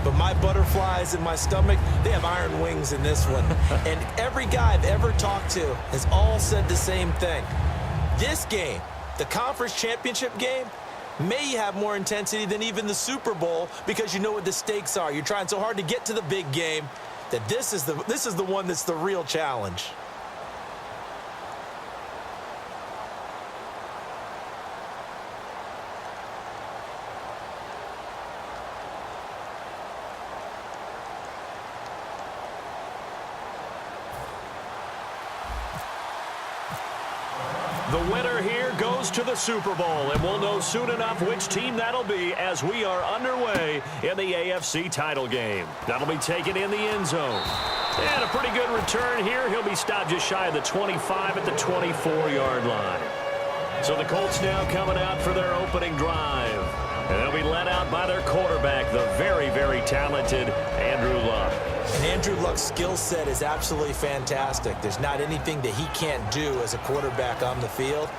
but my butterflies in my stomach, they have iron wings in this one. And every guy I've ever talked to has all said the same thing. This game, the conference championship game, may have more intensity than even the Super Bowl because you know what the stakes are. You're trying so hard to get to the big game that this is the one that's the real challenge. The winner here goes to the Super Bowl, and we'll know soon enough which team that'll be as we are underway in the AFC title game. That'll be taken in the end zone. And a pretty good return here. He'll be stopped just shy of the 25 at the 24-yard line. So the Colts now coming out for their opening drive. And they'll be led out by their quarterback, the very, very talented Andrew Luck. And Andrew Luck's skill set is absolutely fantastic. There's not anything that he can't do as a quarterback on the field.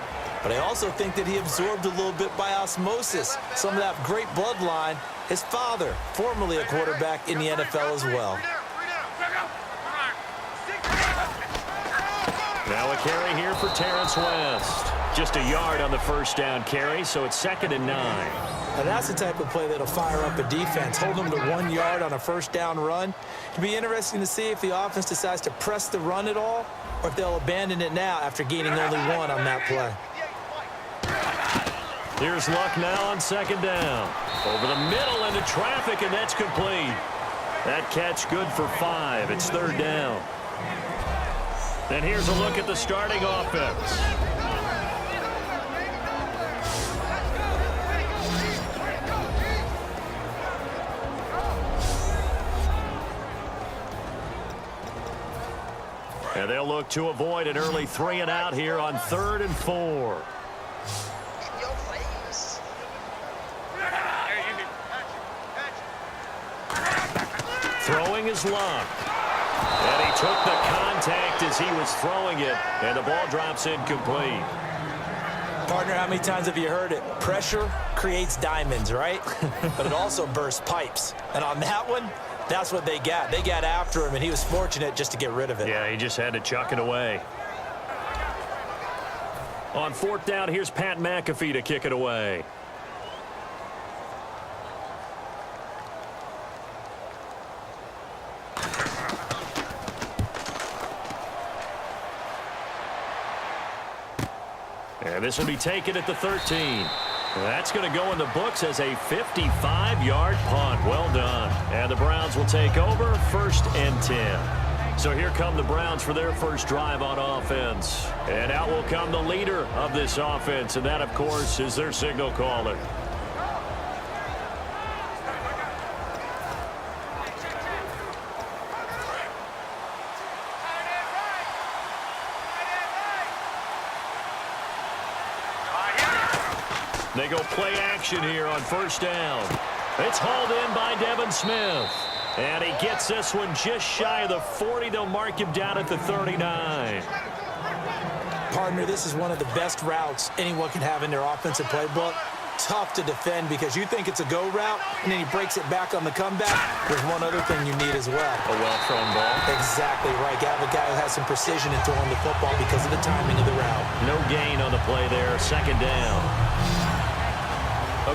But I also think that he absorbed a little bit by osmosis some of that great bloodline. His father, formerly a quarterback in the NFL as well. Now a carry here for Terrence West. Just a yard on the first down carry, so it's 2nd and 9. Now that's the type of play that'll fire up a defense. Hold them to 1 yard on a first down run. It'll be interesting to see if the offense decides to press the run at all or if they'll abandon it now after gaining only 1 on that play. Here's Luck now on 2nd down. Over the middle into traffic, and that's complete. That catch good for 5. It's 3rd down. And here's a look at the starting offense. And they'll look to avoid an early 3 and out here on 3rd and 4. Throwing is Luck. And he took the contact as he was throwing it, and the ball drops incomplete. Partner, how many times have you heard it? Pressure creates diamonds, right? But it also bursts pipes. And on that one, that's what they got. They got after him, and he was fortunate just to get rid of it. Yeah, he just had to chuck it away. On 4th down, here's Pat McAfee to kick it away. And this will be taken at the 13. That's going to go in the books as a 55-yard punt. Well done. And the Browns will take over 1st and 10. So here come the Browns for their first drive on offense. And out will come the leader of this offense, and that, of course, is their signal caller. They go play action here on 1st down. It's hauled in by Devin Smith. And he gets this one just shy of the 40. They'll mark him down at the 39. Partner, this is one of the best routes anyone can have in their offensive playbook. Tough to defend because you think it's a go route, and then he breaks it back on the comeback. There's one other thing you need as well. A well-thrown ball. Exactly right. You have a guy who has some precision in throwing the football because of the timing of the route. No gain on the play there. 2nd down.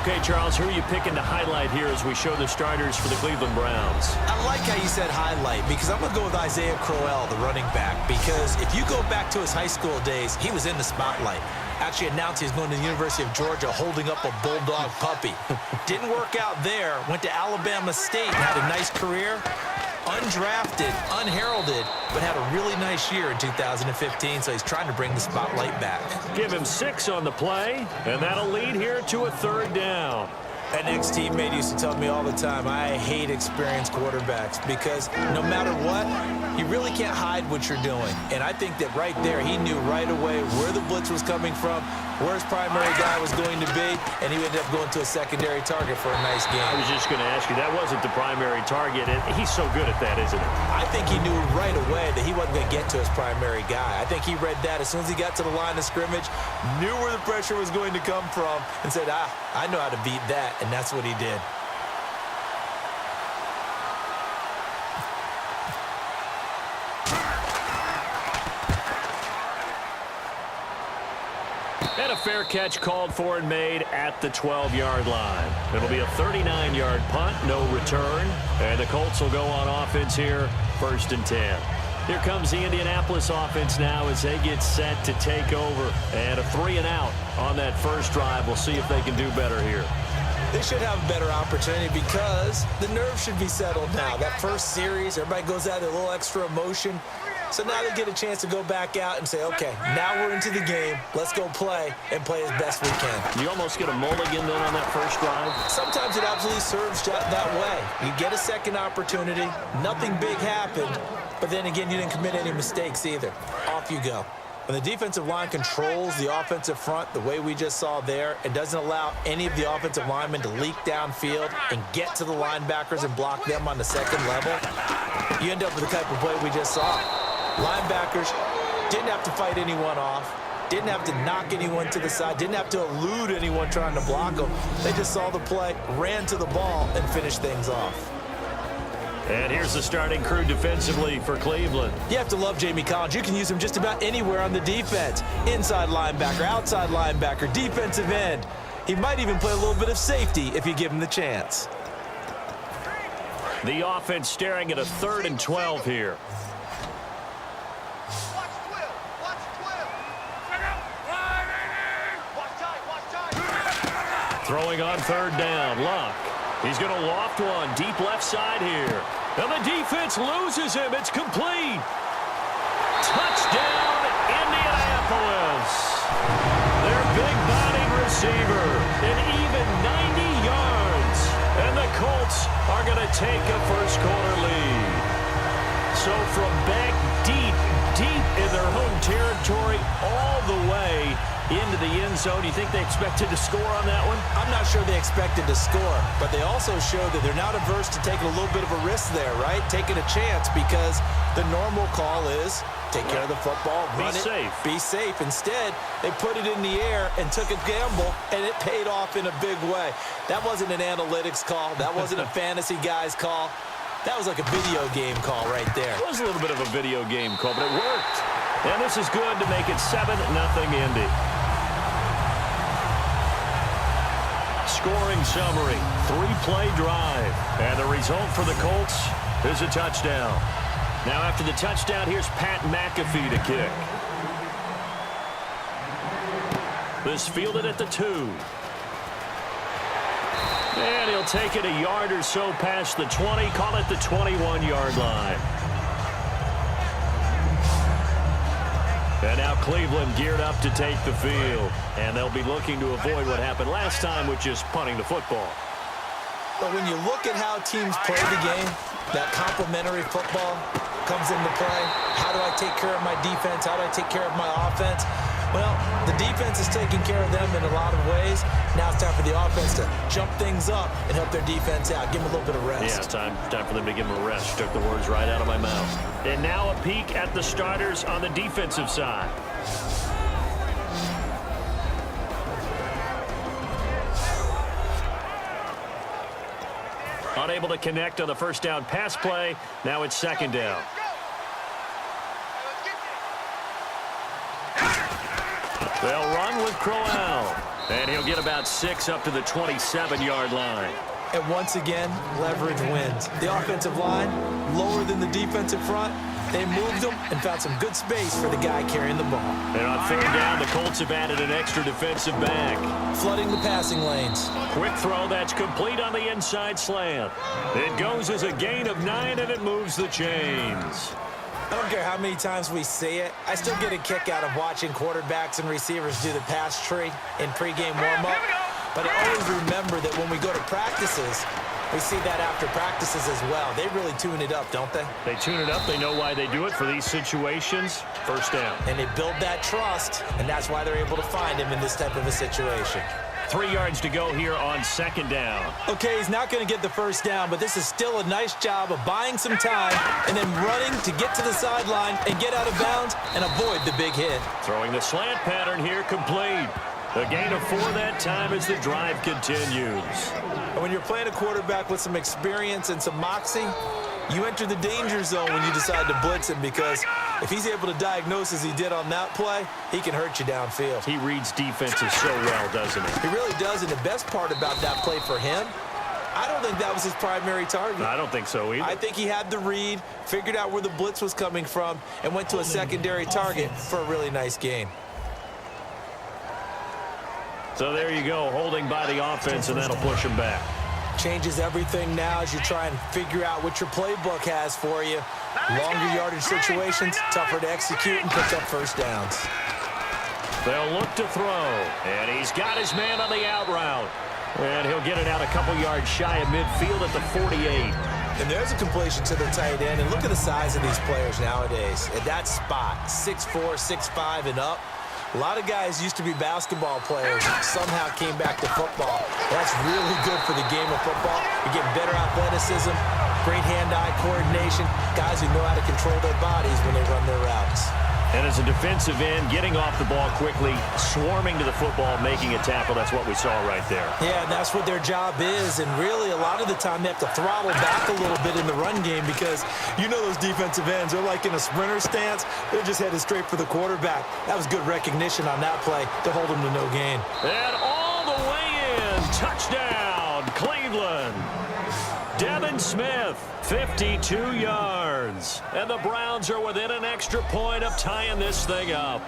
Okay, Charles, who are you picking to highlight here as we show the starters for the Cleveland Browns? I like how you said highlight because I'm going to go with Isaiah Crowell, the running back, because if you go back to his high school days, he was in the spotlight. Actually announced he's going to the University of Georgia holding up a bulldog puppy. Didn't work out there. Went to Alabama State and had a nice career. Undrafted, unheralded, but had a really nice year in 2015, so he's trying to bring the spotlight back. Give him 6 on the play, and that'll lead here to a 3rd down. An ex-teammate used to tell me all the time, I hate experienced quarterbacks because no matter what, you really can't hide what you're doing. And I think that right there, he knew right away where the blitz was coming from, where his primary guy was going to be, and he ended up going to a secondary target for a nice game. I was just going to ask you, that wasn't the primary target, and he's so good at that, isn't he? I think he knew right away that he wasn't going to get to his primary guy. I think he read that as soon as he got to the line of scrimmage, knew where the pressure was going to come from, and said, I know how to beat that, and that's what he did. And a fair catch called for and made at the 12-yard line. It'll be a 39-yard punt, no return. And the Colts will go on offense here, 1st and 10. Here comes the Indianapolis offense now as they get set to take over. And a 3-and-out on that first drive. We'll see if they can do better here. They should have a better opportunity because the nerves should be settled now. That first series, everybody goes out with a little extra emotion. So now they get a chance to go back out and say, okay, now we're into the game. Let's go play and play as best we can. You almost get a mulligan then on that first drive? Sometimes it absolutely serves that way. You get a second opportunity. Nothing big happened. But then again, you didn't commit any mistakes either. Off you go. When the defensive line controls the offensive front the way we just saw there, it doesn't allow any of the offensive linemen to leak downfield and get to the linebackers and block them on the second level, you end up with the type of play we just saw. Linebackers didn't have to fight anyone off, didn't have to knock anyone to the side, didn't have to elude anyone trying to block them. They just saw the play, ran to the ball, and finished things off. And here's the starting crew defensively for Cleveland. You have to love Jamie Collins. You can use him just about anywhere on the defense. Inside linebacker, outside linebacker, defensive end. He might even play a little bit of safety if you give him the chance. The offense staring at a 3rd and 12 here. Throwing on 3rd down, Luck. He's going to loft one deep left side here. And the defense loses him. It's complete. Touchdown, Indianapolis. Their big-bodied receiver, an even 90 yards. And the Colts are going to take a first-quarter lead. So from back deep in their home territory all the way into the end zone. Do you think they expected to score on that one? I'm not sure they expected to score, but they also showed that they're not averse to taking a little bit of a risk there, right? Taking a chance because the normal call is take care of the football, run it, be safe. Instead, they put it in the air and took a gamble, and it paid off in a big way. That wasn't an analytics call. That wasn't a fantasy guy's call. That was like a video game call right there. It was a little bit of a video game call, but it worked. And this is good to make it 7-0 Indy. Scoring summary, 3-play drive. And the result for the Colts is a touchdown. Now after the touchdown, here's Pat McAfee to kick. This fielded at the 2. And he'll take it a yard or so past the 20, call it the 21-yard line. And now Cleveland geared up to take the field. And they'll be looking to avoid what happened last time, which is punting the football. But when you look at how teams play the game, that complementary football comes into play. How do I take care of my defense? How do I take care of my offense? Well, the defense is taking care of them in a lot of ways. Now it's time for the offense to jump things up and help their defense out. Give them a little bit of rest. Yeah, time for them to give them a rest. You took the words right out of my mouth. And now a peek at the starters on the defensive side. Unable to connect on the first down pass play. Now it's 2nd down. They'll run with Crowell. And he'll get about 6 up to the 27-yard line. And once again, leverage wins. The offensive line, lower than the defensive front. They moved them and found some good space for the guy carrying the ball. And on 3rd down, the Colts have added an extra defensive back. Flooding the passing lanes. Quick throw that's complete on the inside slant. It goes as a gain of 9, and it moves the chains. I don't care how many times we see it. I still get a kick out of watching quarterbacks and receivers do the pass tree in pregame warm-up. But I always remember that when we go to practices, we see that after practices as well. They really tune it up, don't they? They tune it up. They know why they do it for these situations. First down. And they build that trust, and that's why they're able to find him in this type of a situation. 3 yards to go here on 2nd down. Okay, he's not going to get the first down, but this is still a nice job of buying some time and then running to get to the sideline and get out of bounds and avoid the big hit. Throwing the slant pattern here complete. A gain of 4 that time as the drive continues. And when you're playing a quarterback with some experience and some moxie, You enter the danger zone when you decide to blitz him, because if he's able to diagnose as he did on that play, he can hurt you downfield. He reads defenses so well, doesn't he? He really does, and the best part about that play for him, I don't think that was his primary target. I don't think so either. I think he had the read, figured out where the blitz was coming from, and went to a secondary target for a really nice gain. So there you go, holding by the offense, and that'll push him back. Changes everything now as you try and figure out what your playbook has for you. Longer yardage situations, tougher to execute and pick up first downs. They'll look to throw, and he's got his man on the out route. And he'll get it out a couple yards shy of midfield at the 48. And there's a completion to the tight end. And look at the size of these players nowadays. At that spot, 6'4", 6'5", and up. A lot of guys used to be basketball players, somehow came back to football. That's really good for the game of football. You're getting better athleticism, great hand-eye coordination, guys who know how to control their bodies when they run their routes. And as a defensive end, getting off the ball quickly, swarming to the football, making a tackle, that's what we saw right there. Yeah, and that's what their job is. And really, a lot of the time, they have to throttle back a little bit in the run game, because you know those defensive ends, they're like in a sprinter stance. They're just headed straight for the quarterback. That was good recognition on that play to hold them to no gain. And all the way in, touchdown, Cleveland. Devin Smith, 52 yards. And the Browns are within an extra point of tying this thing up.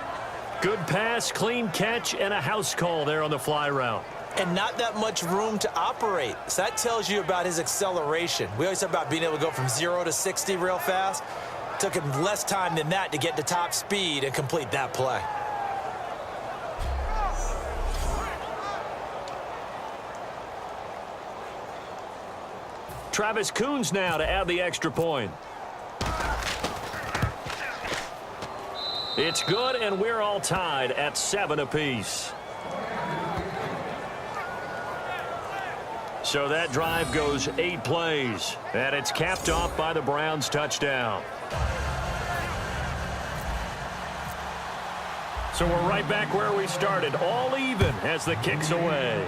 Good pass, clean catch, and a house call there on the fly route. And not that much room to operate. So that tells you about his acceleration. We always talk about being able to go from 0 to 60 real fast. Took him less time than that to get to top speed and complete that play. Travis Coons now to add the extra point. It's good, and we're all tied at 7 apiece. So that drive goes 8 plays, and it's capped off by the Browns' touchdown. So we're right back where we started, all even as the kick's away.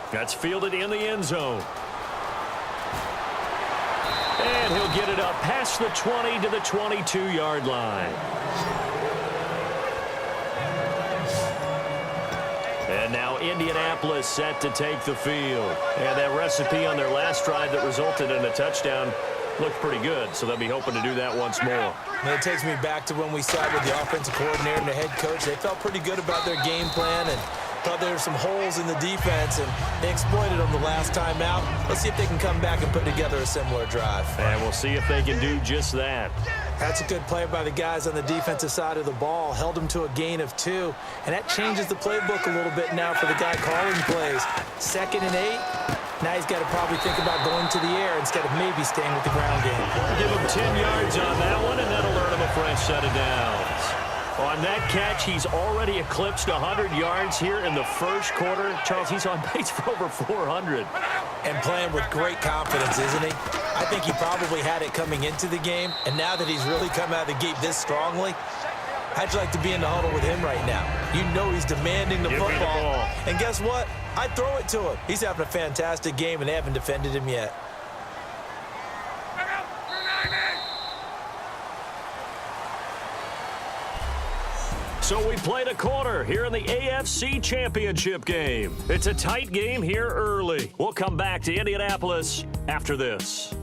That's fielded in the end zone. And he'll get it up past the 20 to the 22-yard line. And now Indianapolis set to take the field. And that recipe on their last drive that resulted in a touchdown looked pretty good, so they'll be hoping to do that once more. And it takes me back to when we sat with the offensive coordinator and the head coach. They felt pretty good about their game plan and thought there were some holes in the defense, and they exploited them the last time out. Let's see if they can come back and put together a similar drive. And we'll see if they can do just that. That's a good play by the guys on the defensive side of the ball. Held them to a gain of 2, and that changes the playbook a little bit now for the guy calling plays. 2nd and 8. Now he's got to probably think about going to the air instead of maybe staying with the ground game. Give him 10 yards on that one, and that'll earn him a fresh set of downs. On that catch, he's already eclipsed 100 yards here in the first quarter. Charles, he's on pace for over 400. And playing with great confidence, isn't he? I think he probably had it coming into the game, and now that he's really come out of the gate this strongly, how'd you like to be in the huddle with him right now? You know he's demanding the football. And guess what? I'd throw it to him. He's having a fantastic game, and they haven't defended him yet. So we played a quarter here in the AFC Championship game. It's a tight game here early. We'll come back to Indianapolis after this.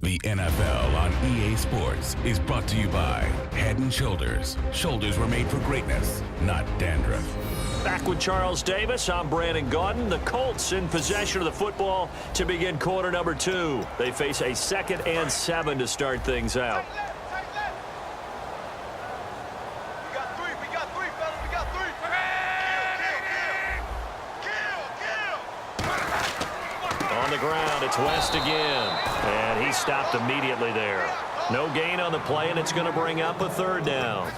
The NFL on EA Sports is brought to you by Head & Shoulders. Shoulders were made for greatness, not dandruff. Back with Charles Davis, I'm Brandon Gaudin. The Colts in possession of the football to begin quarter number 2. They face a 2nd and 7 to start things out. We got three, fellas, we got 3. Kill. On the ground, it's West again. And he stopped immediately there. No gain on the play, and it's going to bring up a 3rd down.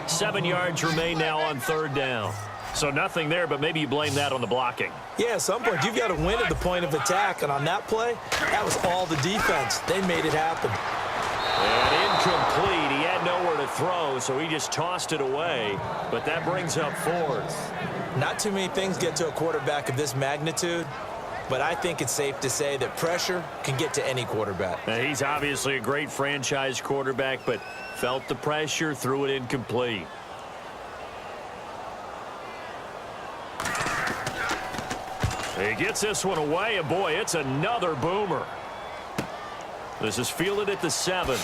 7 yards remain now on 3rd down. So nothing there, but maybe you blame that on the blocking. Yeah, at some point, you've got to win at the point of attack. And on that play, that was all the defense. They made it happen. And incomplete. He had nowhere to throw, so he just tossed it away. But that brings up fourth. Not too many things get to a quarterback of this magnitude, but I think it's safe to say that pressure can get to any quarterback. Now, he's obviously a great franchise quarterback, but felt the pressure, threw it incomplete. He gets this one away, and boy, it's another boomer. This is fielded at the 7.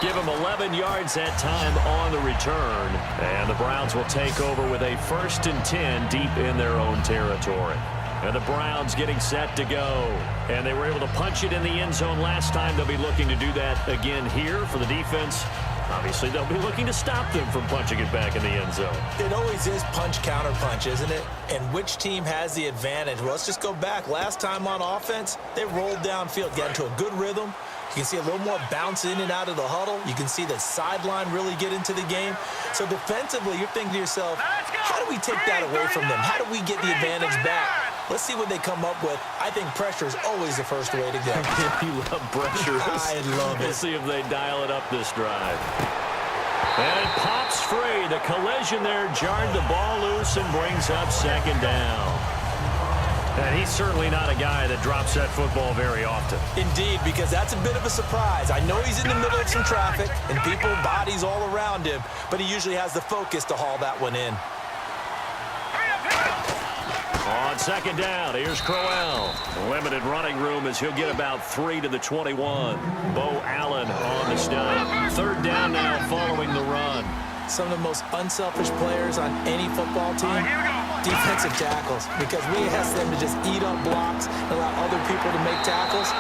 Give him 11 yards that time on the return. And the Browns will take over with a 1st and 10 deep in their own territory. And the Browns getting set to go. And they were able to punch it in the end zone last time. They'll be looking to do that again here for the defense. Obviously, they'll be looking to stop them from punching it back in the end zone. It always is punch-counter-punch, isn't it? And which team has the advantage? Well, let's just go back. Last time on offense, they rolled downfield, got into a good rhythm. You can see a little more bounce in and out of the huddle. You can see the sideline really get into the game. So defensively, you're thinking to yourself, how do we take that away from them? How do we get the advantage back? Let's see what they come up with. I think pressure is always the first way to go. You love pressure. I love it. Let's see if they dial it up this drive. And it pops free. The collision there jarred the ball loose and brings up 2nd down. And he's certainly not a guy that drops that football very often. Indeed, because that's a bit of a surprise. I know he's in the middle of some traffic and people, bodies all around him, but he usually has the focus to haul that one in. On 2nd down, here's Crowell. Limited running room as he'll get about 3 to the 21. Bo Allen on the stop. 3rd down now following the run. Some of the most unselfish players on any football team, defensive tackles, because we ask them to just eat up blocks and allow other people to make tackles.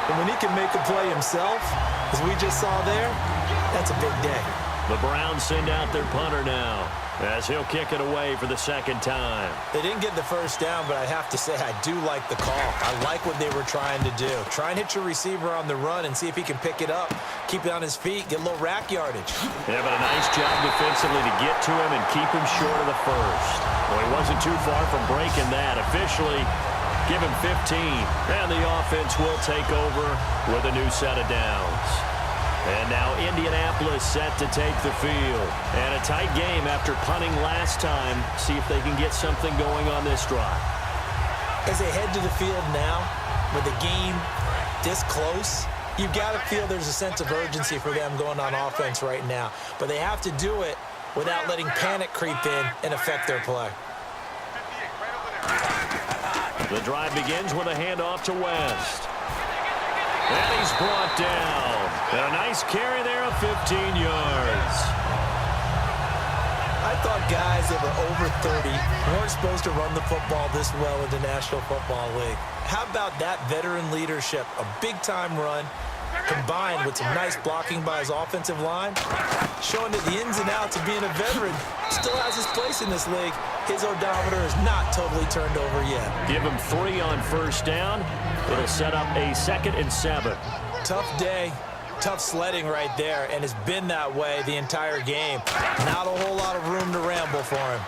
And when he can make a play himself, as we just saw there, that's a big day. The Browns send out their punter now as he'll kick it away for the 2nd time. They didn't get the 1st down, but I have to say I do like the call. I like what they were trying to do. Try and hit your receiver on the run and see if he can pick it up, keep it on his feet, get a little rack yardage. Yeah, but a nice job defensively to get to him and keep him short of the 1st. Well, he wasn't too far from breaking that. Officially, give him 15. And the offense will take over with a new set of downs. And now Indianapolis set to take the field. And a tight game after punting last time. See if they can get something going on this drive. As they head to the field now, with the game this close, you've got to feel there's a sense of urgency for them going on offense right now. But they have to do it without letting panic creep in and affect their play. The drive begins with a handoff to West. And he's brought down. And a nice carry there of 15 yards. I thought guys that were over 30 weren't supposed to run the football this well in the National Football League. How about that veteran leadership? A big-time run combined with some nice blocking by his offensive line, showing that the ins and outs of being a veteran still has his place in this league. His odometer is not totally turned over yet. Give him 3 on 1st down. It'll set up a 2nd and 7. Tough day, tough sledding right there, and it's been that way the entire game. Not a whole lot of room to ramble for him.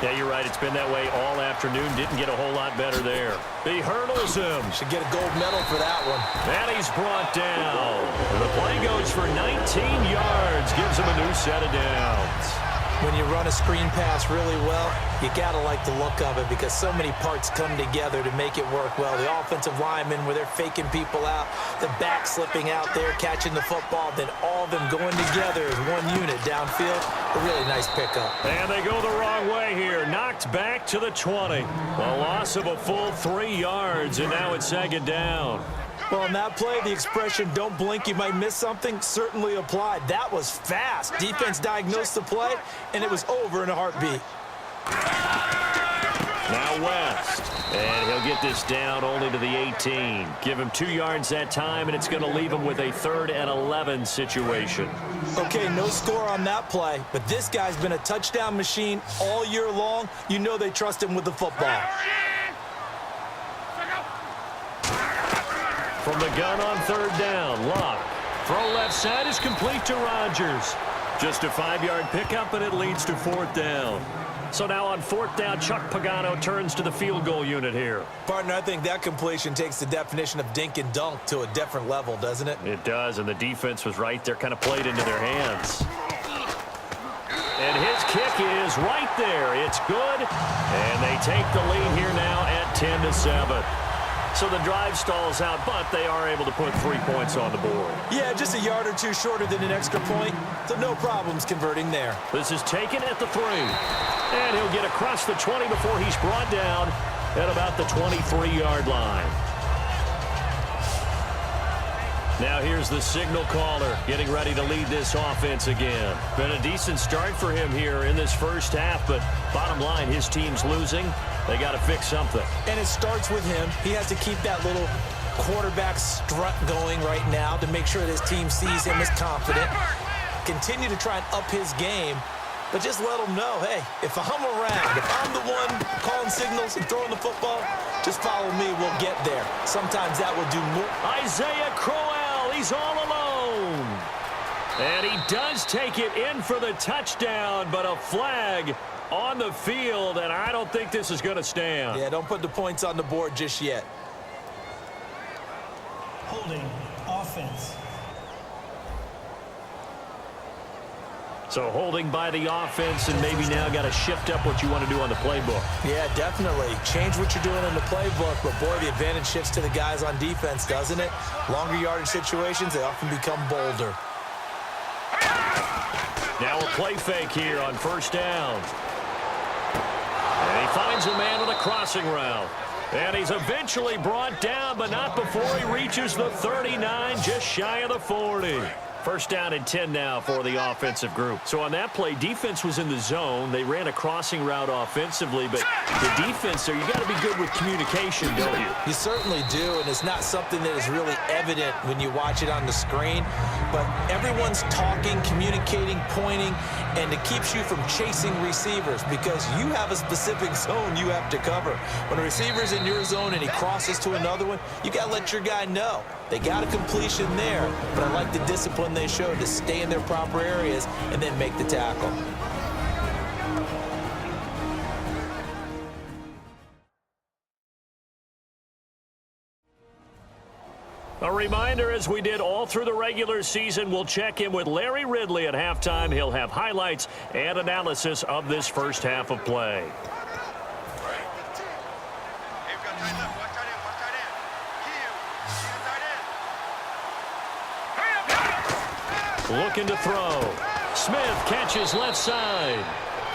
Yeah, you're right. It's been that way all afternoon. Didn't get a whole lot better there. He hurdles him. Should get a gold medal for that one. And he's brought down. The play goes for 19 yards. Gives him a new set of downs. When you run a screen pass really well, you got to like the look of it because so many parts come together to make it work well. The offensive linemen, where they're faking people out, the back slipping out there, catching the football, then all of them going together as one unit downfield. A really nice pickup. And they go the wrong way here. Knocked back to the 20. A loss of a full 3 yards, and now it's 2nd down. Well, on that play, the expression, don't blink, you might miss something, certainly applied. That was fast. Defense diagnosed the play, and it was over in a heartbeat. Now West, and he'll get this down only to the 18. Give him 2 yards that time, and it's going to leave him with a 3rd and 11 situation. Okay, no score on that play, but this guy's been a touchdown machine all year long. You know they trust him with the football. From the gun on 3rd down, Locke. Throw left side is complete to Rodgers. Just a 5-yard pickup, and it leads to 4th down. So now on 4th down, Chuck Pagano turns to the field goal unit here. Partner, I think that completion takes the definition of dink and dunk to a different level, doesn't it? It does, and the defense was right there, kind of played into their hands. And his kick is right there. It's good, and they take the lead here now at 10-7. So the drive stalls out, but they are able to put 3 points on the board. Yeah, just a yard or two shorter than an extra point, so no problems converting there. This is taken at the 3. And he'll get across the 20 before he's brought down at about the 23-yard line. Now here's the signal caller getting ready to lead this offense again. Been a decent start for him here in this first half, but bottom line, his team's losing. They got to fix something. And it starts with him. He has to keep that little quarterback strut going right now to make sure that his team sees him as confident. Continue to try and up his game, but just let him know, hey, if I'm around, if I'm the one calling signals and throwing the football, just follow me, we'll get there. Sometimes that will do more. Isaiah Crowell, he's all alone. And he does take it in for the touchdown, but a flag on the field, and I don't think this is going to stand. Yeah, don't put the points on the board just yet. Holding offense. So holding by the offense, and maybe now got to shift up what you want to do on the playbook. Yeah, definitely. Change what you're doing in the playbook, but boy, the advantage shifts to the guys on defense, doesn't it? Longer yardage situations, they often become bolder. Now a play fake here on 1st down. And he finds a man with a crossing route. And he's eventually brought down, but not before he reaches the 39, just shy of the 40. 1st down and 10 now for the offensive group. So on that play, defense was in the zone. They ran a crossing route offensively, but the defense there, you got to be good with communication, don't you? You certainly do, and it's not something that is really evident when you watch it on the screen, but everyone's talking, communicating, pointing, and it keeps you from chasing receivers because you have a specific zone you have to cover. When a receiver's in your zone and he crosses to another one, you got to let your guy know. They got a completion there, but I like the discipline they showed to stay in their proper areas and then make the tackle. A reminder, as we did all through the regular season, we'll check in with Larry Ridley at halftime. He'll have highlights and analysis of this first half of play. Looking to throw. Smith catches left side.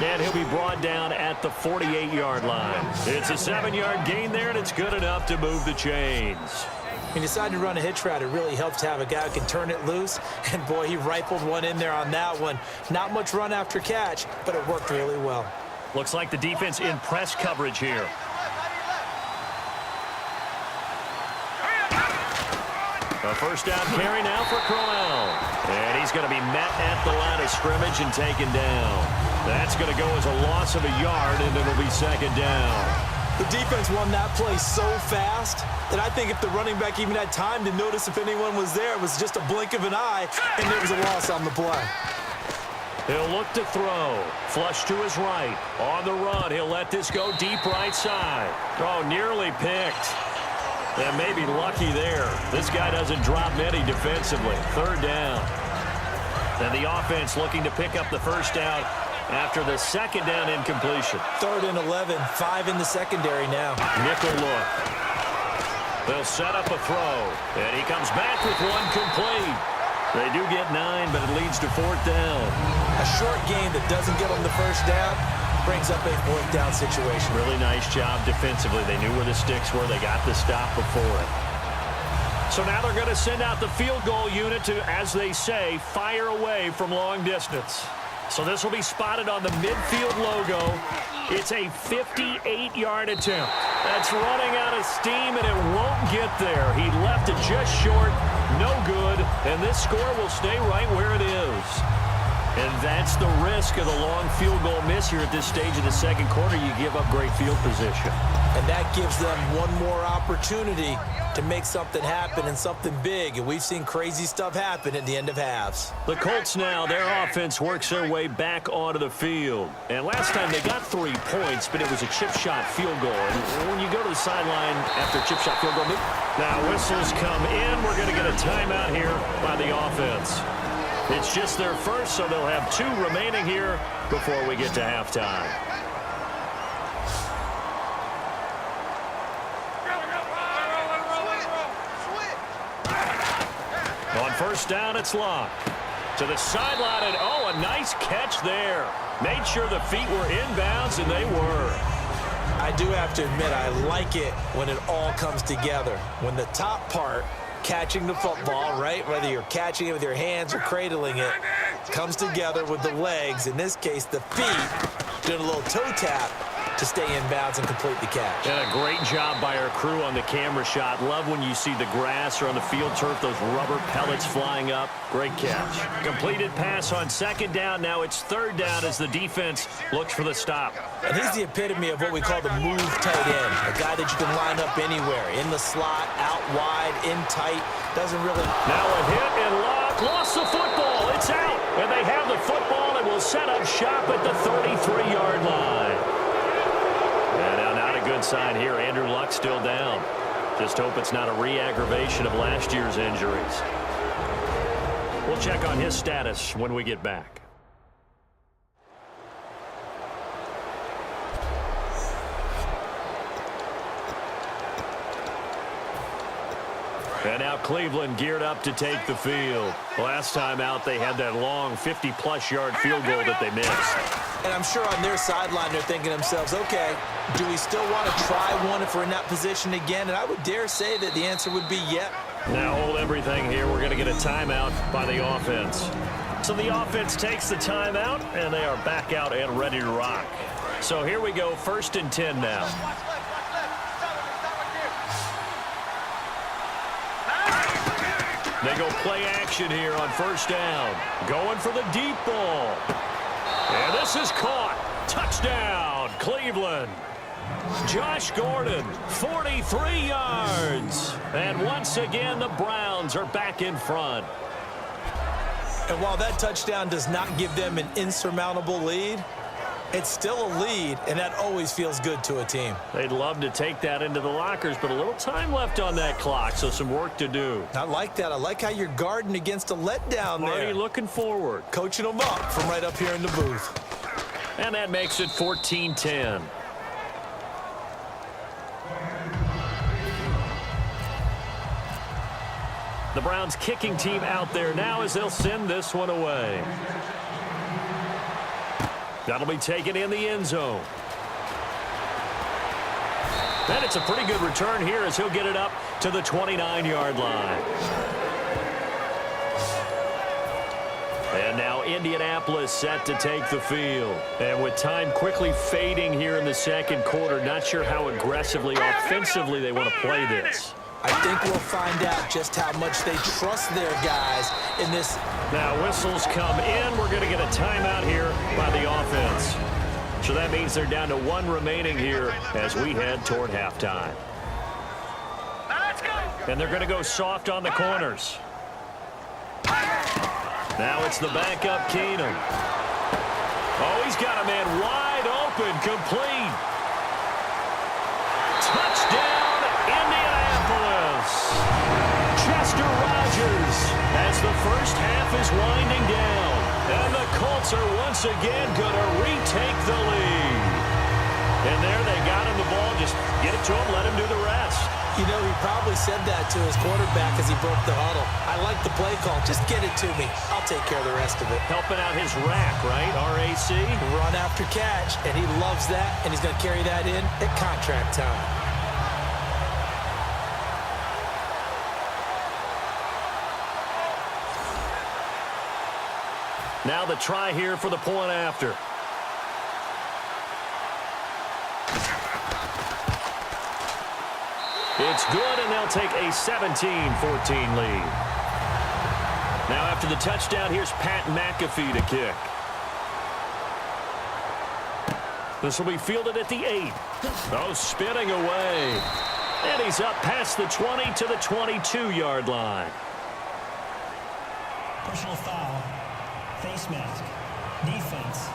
And he'll be brought down at the 48-yard line. It's a 7-yard gain there, and it's good enough to move the chains. When you decide to run a hitch route, it really helps to have a guy who can turn it loose. And, boy, he rifled one in there on that one. Not much run after catch, but it worked really well. Looks like the defense in press coverage here. A 1st down carry now for Crowell. And he's going to be met at the line of scrimmage and taken down. That's going to go as a loss of a yard, and it'll be 2nd down. The defense won that play so fast that I think if the running back even had time to notice if anyone was there, it was just a blink of an eye, and there was a loss on the play. He'll look to throw. Flush to his right. On the run, he'll let this go deep right side. Oh, nearly picked. And maybe lucky there. This guy doesn't drop many defensively. 3rd down. And the offense looking to pick up the 1st down after the 2nd down incompletion. 3rd and 11, 5 in the secondary now. Nickel look. They'll set up a throw. And he comes back with one complete. They do get 9, but it leads to 4th down. A short game that doesn't get them the 1st down brings up a 4th down situation. Really nice job defensively. They knew where the sticks were. They got the stop before it. So now they're going to send out the field goal unit to, as they say, fire away from long distance. So this will be spotted on the midfield logo. It's a 58-yard attempt. That's running out of steam, and it won't get there. He left it just short, no good, and this score will stay right where it is. And that's the risk of the long field goal miss here at this stage of the second quarter. You give up great field position. And that gives them one more opportunity to make something happen and something big. And we've seen crazy stuff happen at the end of halves. The Colts now, their offense works their way back onto the field. And last time they got 3 points, but it was a chip shot field goal. And when you go to the sideline after a chip shot field goal, now whistles come in. We're going to get a timeout here by the offense. It's just their first, so they'll have 2 remaining here before we get to halftime. On first down, it's Locke. To the sideline, and oh, a nice catch there. Made sure the feet were inbounds, and they were. I do have to admit, I like it when it all comes together. When the top part, catching the football, right, whether you're catching it with your hands or cradling it, comes together with the legs, in this case the feet, doing a little toe tap to stay in bounds and complete the catch. And a great job by our crew on the camera shot. Love when you see the grass or on the field turf, those rubber pellets flying up. Great catch. Completed pass on second down. Now it's third down as the defense looks for the stop. And he's the epitome of what we call the move tight end, a guy that you can line up anywhere, in the slot, out wide, in tight, doesn't really... Now a hit and Locke lost the football. It's out. And they have the football and will set up shop at the 33-yard line. And now not a good sign here. Andrew Luck still down. Just hope it's not a re-aggravation of last year's injuries. We'll check on his status when we get back. And now Cleveland geared up to take the field. Last time out, they had that long 50-plus yard field goal that they missed. And I'm sure on their sideline, they're thinking to themselves, okay, do we still want to try one if we're in that position again? And I would dare say that the answer would be yep. Now hold everything here. We're going to get a timeout by the offense. So the offense takes the timeout, and they are back out and ready to rock. So here we go, 1st and 10 now. They go play action here on first down. Going for the deep ball. And this is caught. Touchdown, Cleveland. Josh Gordon, 43 yards. And once again, the Browns are back in front. And while that touchdown does not give them an insurmountable lead, it's still a lead, and that always feels good to a team. They'd love to take that into the lockers, but a little time left on that clock, so some work to do. I like that. I like how you're guarding against a letdown there. Already looking forward. Coaching them up from right up here in the booth. And that makes it 14-10. The Browns kicking team out there now as they'll send this one away. That'll be taken in the end zone. And it's a pretty good return here as he'll get it up to the 29-yard line. And now Indianapolis set to take the field. And with time quickly fading here in the second quarter, not sure how aggressively, offensively they want to play this. I think we'll find out just how much they trust their guys in this. Now whistles come in. We're going to get a timeout here by the offense. So that means they're down to 1 remaining here as we head toward halftime. And they're going to go soft on the corners. Now it's the backup Keenum. Oh, he's got a man wide open, complete. Touchdown, Indianapolis. Chester Rogers as the first half is winding down. And the Colts are once again going to retake the lead. And there they got him the ball. Just get it to him, let him do the rest. You know, he probably said that to his quarterback as he broke the huddle. I like the play call. Just get it to me. I'll take care of the rest of it. Helping out his rack, right? RAC. Run after catch, and he loves that, and he's going to carry that in at contract time. Now the try here for the point after. It's good, and they'll take a 17-14 lead. Now after the touchdown, here's Pat McAfee to kick. This will be fielded at the 8. Oh, spinning away. And he's up past the 20 to the 22-yard line. Personal foul. Face mask. Defense.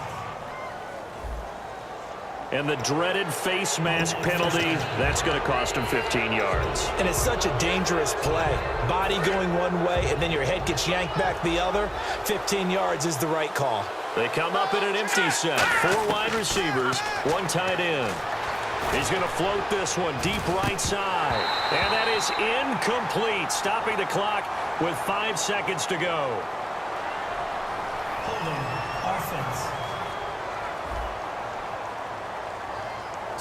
And the dreaded face mask penalty, that's going to cost him 15 yards. And it's such a dangerous play. Body going one way, and then your head gets yanked back the other. 15 yards is the right call. They come up in an empty set. 4 wide receivers, 1 tight end. He's going to float this one deep right side. And that is incomplete, stopping the clock with 5 seconds to go. Holding. Offense.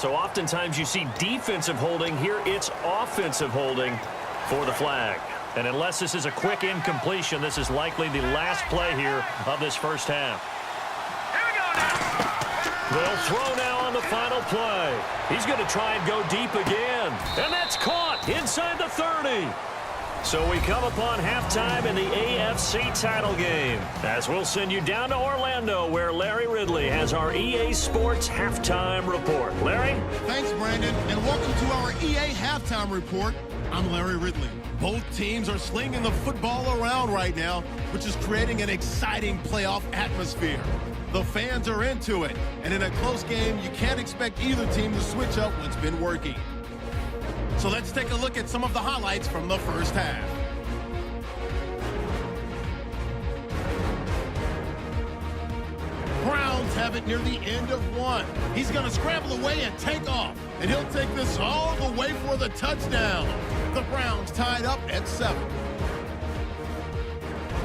So oftentimes you see defensive holding. Here it's offensive holding for the flag. And unless this is a quick incompletion, this is likely the last play here of this first half. They'll throw now on the final play. He's going to try and go deep again. And that's caught inside the 30. So we come upon halftime in the AFC title game, as we'll send you down to Orlando, where Larry Ridley has our EA Sports halftime report. Larry? Thanks, Brandon, and welcome to our EA halftime report. I'm Larry Ridley. Both teams are slinging the football around right now, which is creating an exciting playoff atmosphere. The fans are into it, and in a close game, you can't expect either team to switch up what's been working. So let's take a look at some of the highlights from the first half. Browns have it near the end of 1. He's going to scramble away and take off, and he'll take this all the way for the touchdown. The Browns tied up at 7.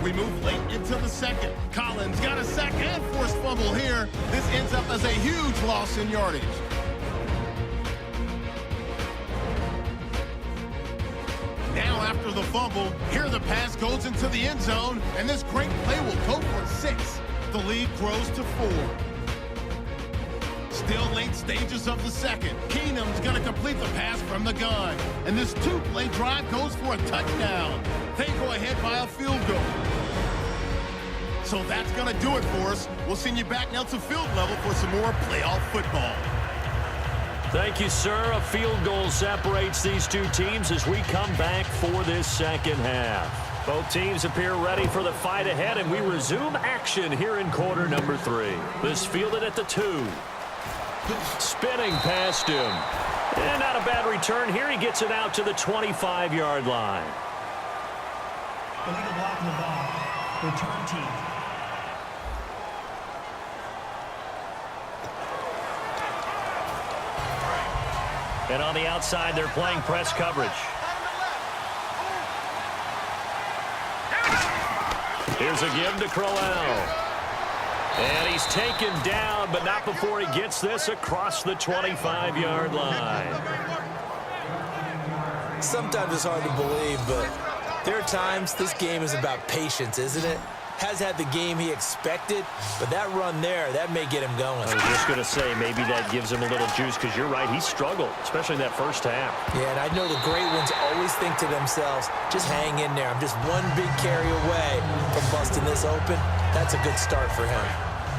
We move late into the second. Collins got a sack and forced fumble here. This ends up as a huge loss in yardage. Now after the fumble, here the pass goes into the end zone, and this great play will go for 6. The lead grows to 4. Still late stages of the second. Keenum's going to complete the pass from the gun. And this 2-play drive goes for a touchdown. They go ahead by a field goal. So that's going to do it for us. We'll send you back now to field level for some more playoff football. Thank you, sir. A field goal separates these two teams as we come back for this second half. Both teams appear ready for the fight ahead, and we resume action here in quarter number 3. This fielded at the 2. Spinning past him. And not a bad return here. He gets it out to the 25-yard line. Illegal block in the back. Return team. And on the outside, they're playing press coverage. Here's a give to Crowell. And he's taken down, but not before he gets this across the 25-yard line. Sometimes it's hard to believe, but there are times this game is about patience, isn't it? Has had the game he expected, but that run there, that may get him going. I was just going to say, maybe that gives him a little juice, because you're right, he struggled, especially in that first half. Yeah, and I know the great ones always think to themselves, just hang in there. I'm just one big carry away from busting this open. That's a good start for him.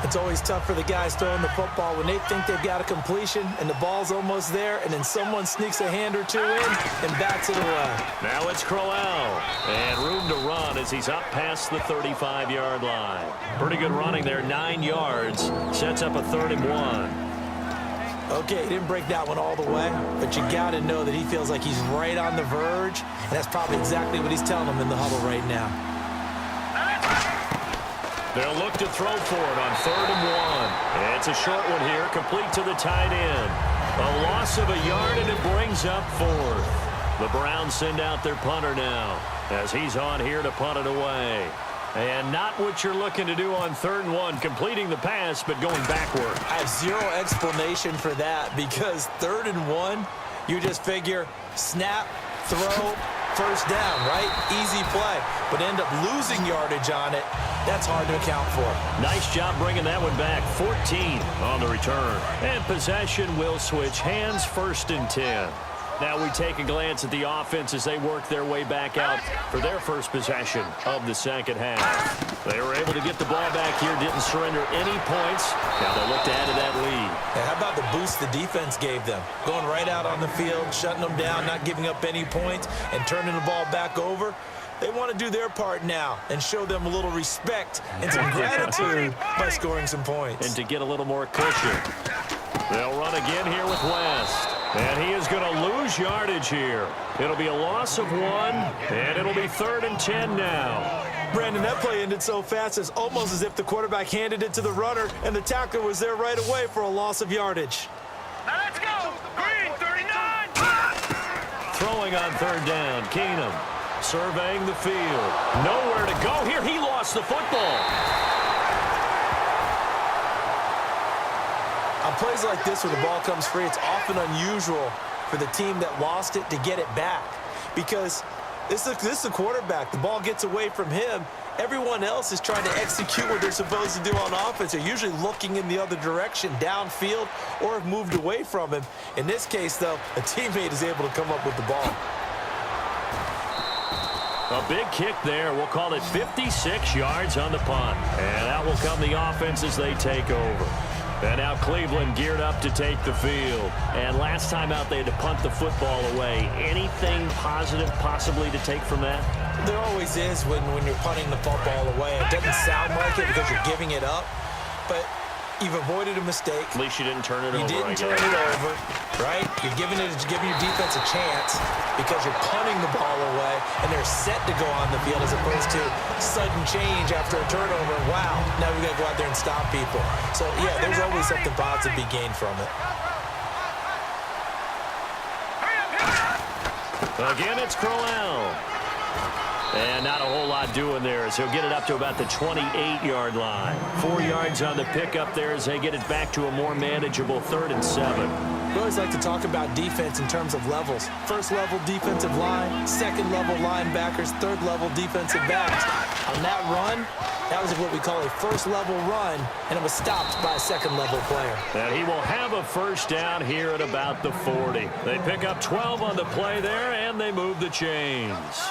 It's always tough for the guys throwing the football when they think they've got a completion and the ball's almost there, and then someone sneaks a hand or two in and bats it away. Now it's Crowell, and room to run as he's up past the 35-yard line. Pretty good running there, 9 yards, sets up a 3rd and 1. Okay, he didn't break that one all the way, but you got to know that he feels like he's right on the verge, and that's probably exactly what he's telling them in the huddle right now. They'll look to throw for it on 3rd and 1. It's a short one here, complete to the tight end. A loss of a yard, and it brings up 4th. The Browns send out their punter now, as he's on here to punt it away. And not what you're looking to do on 3rd and 1, completing the pass, but going backward. I have zero explanation for that, because 3rd and 1, you just figure snap, throw, first down, right? Easy play. But end up losing yardage on it. That's hard to account for. Nice job bringing that one back. 14 on the return. And possession will switch hands, 1st and 10. Now we take a glance at the offense as they work their way back out for their first possession of the second half. They were able to get the ball back here, didn't surrender any points. Now they look to add to that lead. And how about the boost the defense gave them? Going right out on the field, shutting them down, not giving up any points, and turning the ball back over. They want to do their part now and show them a little respect and some gratitude by scoring some points. And to get a little more cushion. They'll run again here with West. And he is going to lose yardage here. It'll be a loss of 1, and it'll be 3rd and 10 now. Brandon, that play ended so fast, it's almost as if the quarterback handed it to the runner, and the tackler was there right away for a loss of yardage. Now let's go. Green, 39. Throwing on 3rd down, Keenum. Surveying the field. Nowhere to go here. He lost the football. On plays like this where the ball comes free, it's often unusual for the team that lost it to get it back. Because this is the quarterback. The ball gets away from him. Everyone else is trying to execute what they're supposed to do on offense. They're usually looking in the other direction, downfield, or have moved away from him. In this case, though, a teammate is able to come up with the ball. A big kick there. We'll call it 56 yards on the punt. And out will come the offense as they take over. And now Cleveland geared up to take the field. And last time out, they had to punt the football away. Anything positive possibly to take from that? There always is when you're punting the football away. It doesn't sound like it because you're giving it up, but you've avoided a mistake. At least you didn't turn it over. You didn't turn it over, right? You're giving your defense a chance because you're punting the ball away, and they're set to go on the field as opposed to sudden change after a turnover. Wow, now we got to go out there and stop people. So, yeah, there's always something positive to be gained from it. Again, it's Crowell. And not a whole lot doing there as he'll get it up to about the 28-yard line. 4 yards on the pickup there as they get it back to a more manageable 3rd and 7. We always like to talk about defense in terms of levels. First level defensive line, second level linebackers, third level defensive backs. On that run, that was what we call a first level run, and it was stopped by a second level player. And he will have a first down here at about the 40. They pick up 12 on the play there, and they move the chains.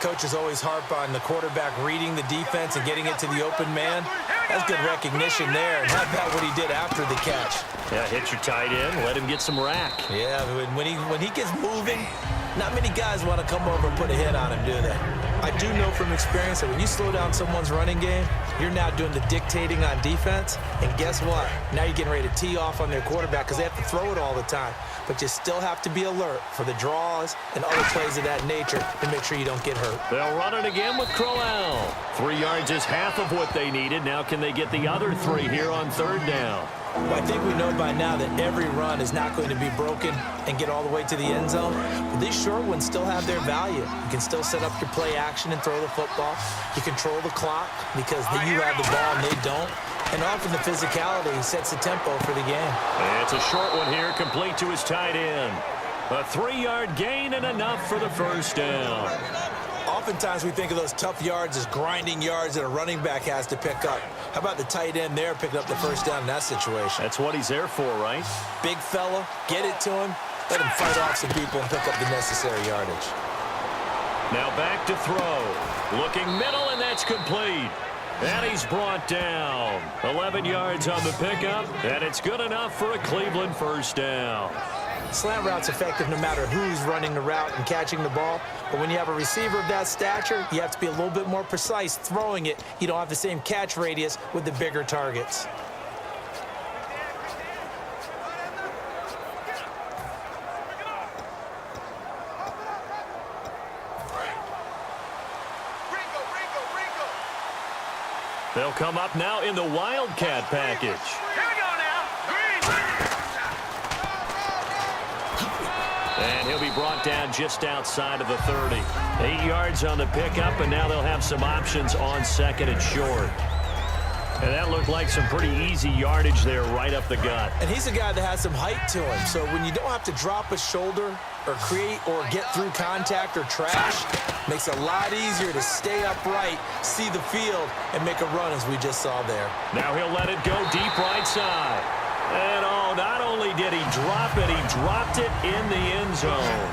Coaches always harp on the quarterback reading the defense and getting it to the open man. That's good recognition there. And how about what he did after the catch? Yeah, hit your tight end, let him get some rack. Yeah, when he gets moving, not many guys want to come over and put a hit on him, do they? I do know from experience that when you slow down someone's running game, you're now doing the dictating on defense. And guess what? Now you're getting ready to tee off on their quarterback because they have to throw it all the time. But you still have to be alert for the draws and other plays of that nature to make sure you don't get hurt. They'll run it again with Crowell. 3 yards is half of what they needed. Now can they get the other 3 here on 3rd down? Well, I think we know by now that every run is not going to be broken and get all the way to the end zone. But these short ones still have their value. You can still set up your play action and throw the football. You control the clock because you have the ball and they don't. And often the physicality sets the tempo for the game. It's a short one here, complete to his tight end. A 3-yard gain and enough for the first down. Oftentimes we think of those tough yards as grinding yards that a running back has to pick up. How about the tight end there picking up the first down in that situation? That's what he's there for, right? Big fella, get it to him, let him fight off some people and pick up the necessary yardage. Now back to throw. Looking middle, and that's complete. And he's brought down. 11 yards on the pickup, and it's good enough for a Cleveland first down. Slant route's effective no matter who's running the route and catching the ball. But when you have a receiver of that stature, you have to be a little bit more precise throwing it. You don't have the same catch radius with the bigger targets. They'll come up now in the Wildcat package. Here we go now. Green. And he'll be brought down just outside of the 30. 8 yards on the pickup, and now they'll have some options on 2nd and short. And that looked like some pretty easy yardage there right up the gut. And he's a guy that has some height to him. So when you don't have to drop a shoulder or create or get through contact or trash, makes it a lot easier to stay upright, see the field, and make a run as we just saw there. Now he'll let it go deep right side. And not only did he drop it. He dropped it in the end zone.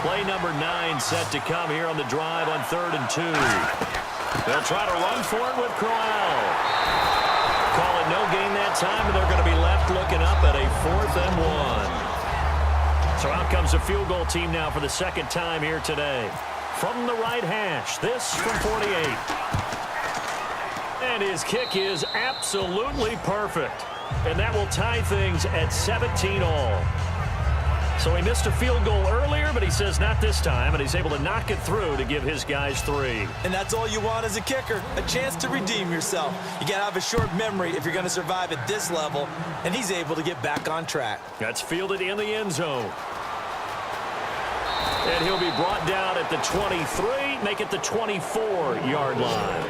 Play number 9 set to come here on the drive on 3rd and 2. They'll try to run for it with Crowell. Call it no gain that time, and they're going to be left looking up at a 4th and 1. So out comes the field goal team now for the second time here today. From the right hash, this from 48. And his kick is absolutely perfect. And that will tie things at 17 all. So he missed a field goal earlier, but he says not this time, and he's able to knock it through to give his guys 3. And that's all you want as a kicker, a chance to redeem yourself. You got to have a short memory if you're going to survive at this level, and he's able to get back on track. That's fielded in the end zone. And he'll be brought down at the 23, make it the 24-yard line.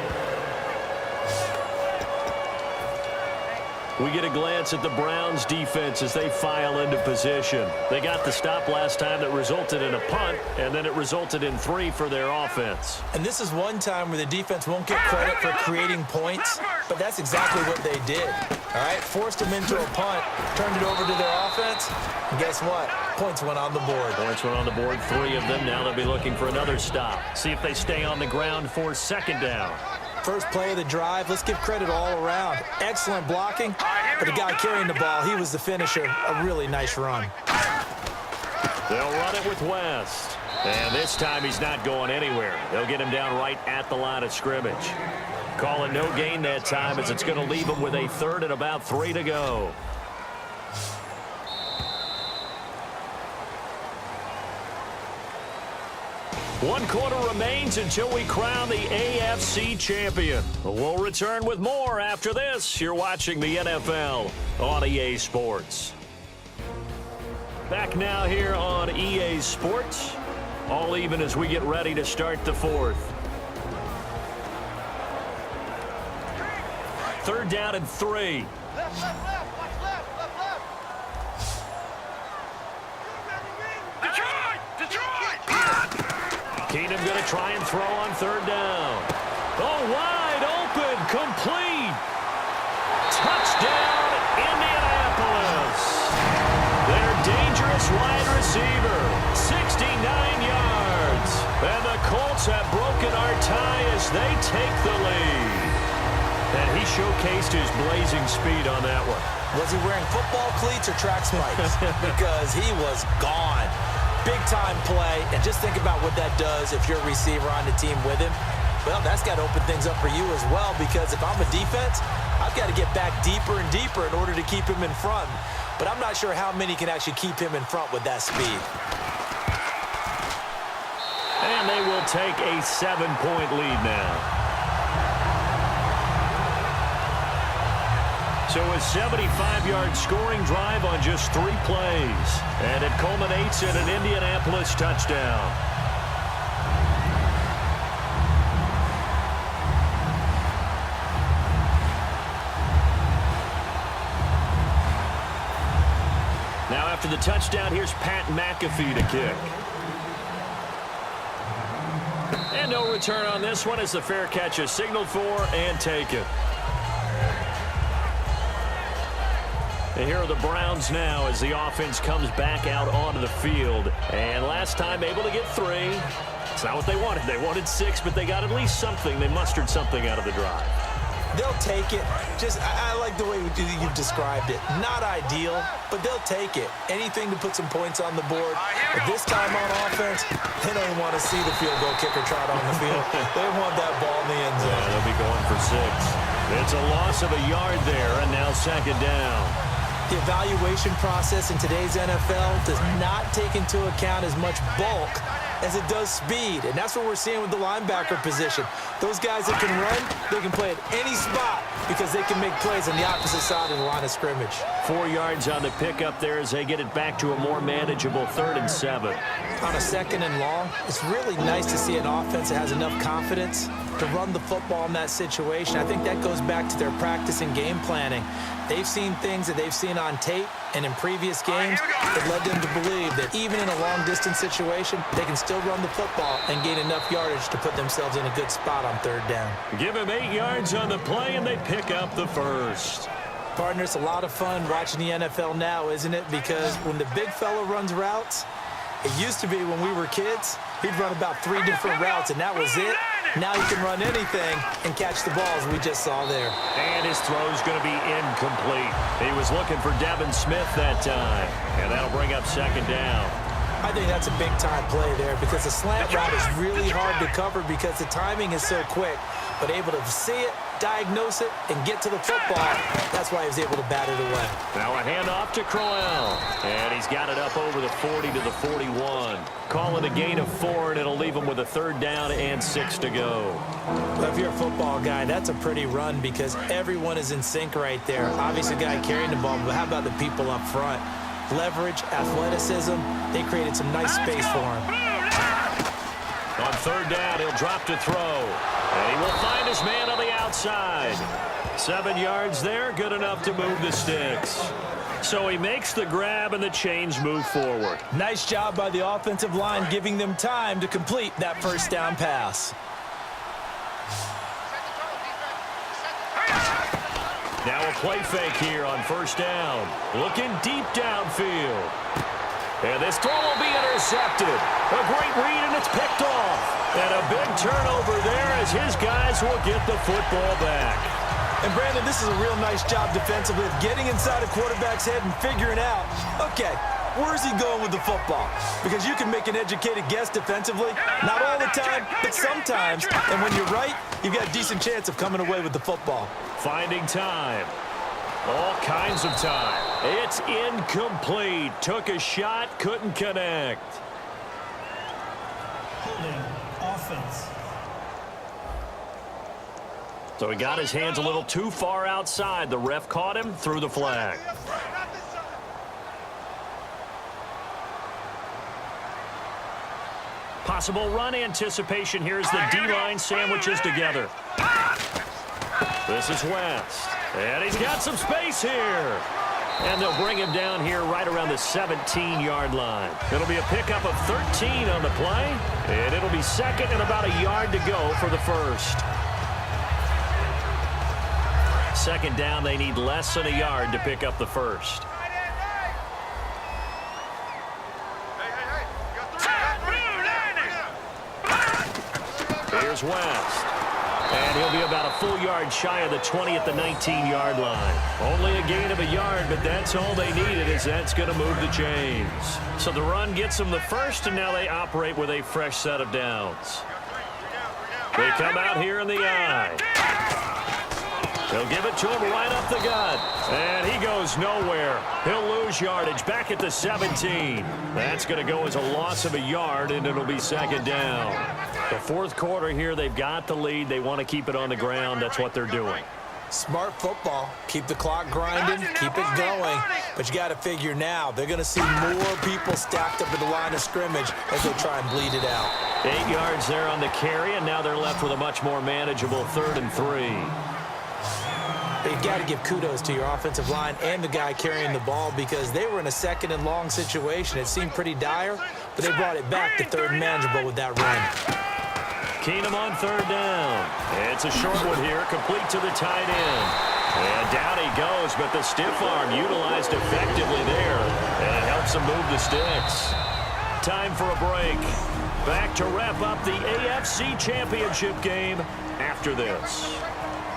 We get a glance at the Browns' defense as they file into position. They got the stop last time that resulted in a punt, and then it resulted in 3 for their offense. And this is one time where the defense won't get credit for creating points, but that's exactly what they did. All right, forced them into a punt, turned it over to their offense, and guess what? Points went on the board. Points went on the board, 3 of them. Now they'll be looking for another stop. See if they stay on the ground for 2nd down. First play of the drive, let's give credit all around. Excellent blocking, but the guy carrying the ball, he was the finisher. A really nice run. They'll run it with West. And this time he's not going anywhere. They'll get him down right at the line of scrimmage. Call it no gain that time as it's going to leave him with a 3rd and about 3 to go. One quarter remains until we crown the AFC champion. We'll return with more after this. You're watching the NFL on EA Sports. Back now here on EA Sports. All even as we get ready to start the 4th. 3rd down and 3. Left, left, left. Watch left, left, left. Detroit! Keenum going to try and throw on 3rd down. Oh, wide open, complete. Touchdown, Indianapolis. Their dangerous wide receiver, 69 yards. And the Colts have broken our tie as they take the lead. And he showcased his blazing speed on that one. Was he wearing football cleats or track spikes? Because he was gone. Big-time play, and just think about what that does if you're a receiver on the team with him. Well, that's got to open things up for you as well, because if I'm a defense, I've got to get back deeper and deeper in order to keep him in front. But I'm not sure how many can actually keep him in front with that speed. And they will take a 7-point lead now. So a 75-yard scoring drive on just 3 plays. And it culminates in an Indianapolis touchdown. Now after the touchdown, here's Pat McAfee to kick. And no return on this one as the fair catch is signaled for and taken. And here are the Browns now as the offense comes back out onto the field. And last time able to get 3. It's not what they wanted. They wanted 6, but they got at least something. They mustered something out of the drive. They'll take it. I like the way you've described it. Not ideal, but they'll take it. Anything to put some points on the board. But this time on offense, they don't even want to see the field goal kicker trot on the field. They want that ball in the end zone. Yeah, they'll be going for 6. It's a loss of a yard there, and now 2nd down. The evaluation process in today's NFL does not take into account as much bulk as it does speed, and that's what we're seeing with the linebacker position. Those guys that can run, they can play at any spot because they can make plays on the opposite side of the line of scrimmage. 4 yards on the pickup there as they get it back to a more manageable 3rd and 7. On a 2nd and long, it's really nice to see an offense that has enough confidence to run the football in that situation. I think that goes back to their practice and game planning. They've seen things that they've seen on tape and in previous games that led them to believe that even in a long-distance situation, they can still run the football and gain enough yardage to put themselves in a good spot on 3rd down. Give him 8 yards on the play, and they pick up the 1st. Partner, it's a lot of fun watching the NFL now, isn't it? Because when the big fella runs routes, it used to be when we were kids, he'd run about 3 different routes, and that was it. Now he can run anything and catch the balls we just saw there. And his throw's going to be incomplete. He was looking for Devin Smith that time, and that'll bring up second down. I think that's a big-time play there because the slant route is really hard to cover because the timing is so quick. But able to see it, diagnose it, and get to the football, that's why he was able to bat it away. Now a handoff to Crowell. And he's got it up over the 40 to the 41. Call it a gain of 4, and it'll leave him with a 3rd down and 6 to go. Well, if you're a football guy, that's a pretty run because everyone is in sync right there. Obviously, the guy carrying the ball, but how about the people up front? Leverage, athleticism, they created some nice space for him. On 3rd down, he'll drop to throw. And he will find his man on the outside. 7 yards there, good enough to move the sticks. So he makes the grab and the chains move forward. Nice job by the offensive line giving them time to complete that 1st down pass. Now a play fake here on 1st down. Looking deep downfield. And this throw will be intercepted. A great read, and it's picked off. And a big turnover there as his guys will get the football back. And, Brandon, this is a real nice job defensively of getting inside a quarterback's head and figuring out, okay, where's he going with the football? Because you can make an educated guess defensively. Not all the time, but sometimes. And when you're right, you've got a decent chance of coming away with the football. Finding time. All kinds of time. It's incomplete. Took a shot, couldn't connect. Holding offense. So he got his hands a little too far outside. The ref caught him, threw the flag. Possible run anticipation here as the D-line sandwiches together. This is West. And he's got some space here. And they'll bring him down here right around the 17-yard line. It'll be a pickup of 13 on the play. And it'll be 2nd and about a yard to go for the 1st. 2nd down, they need less than a yard to pick up the 1st. Here's West. And he'll be about a full yard shy of the 20 at the 19-yard line. Only a gain of a yard, but that's all they needed, as that's going to move the chains. So the run gets them the 1st, and now they operate with a fresh set of downs. They come out here in the eye. They'll give it to him right up the gut. And he goes nowhere. He'll lose yardage back at the 17. That's going to go as a loss of a yard, and it'll be 2nd down. The 4th quarter here, they've got the lead. They want to keep it on the ground. That's what they're doing. Smart football. Keep the clock grinding, keep it going. But you got to figure now, they're going to see more people stacked up at the line of scrimmage as they try and bleed it out. 8 yards there on the carry, and now they're left with a much more manageable 3rd and 3. But you've got to give kudos to your offensive line and the guy carrying the ball because they were in a 2nd and long situation. It seemed pretty dire, but they brought it back to 3rd and manageable with that run. Keenum on 3rd down. It's a short one here, complete to the tight end. And down he goes, but the stiff arm utilized effectively there. And it helps him move the sticks. Time for a break. Back to wrap up the AFC Championship game after this.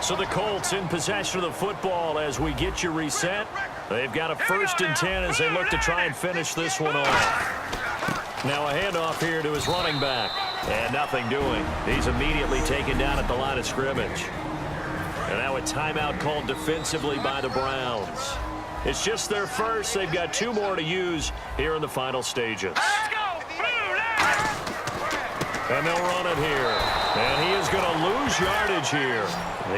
So the Colts in possession of the football as we get you reset. They've got a 1st and 10 as they look to try and finish this one off. Now a handoff here to his running back. And nothing doing. He's immediately taken down at the line of scrimmage. And now a timeout called defensively by the Browns. It's just their 1st. They've got 2 more to use here in the final stages. And they'll run it here. And he is going to lose yardage here.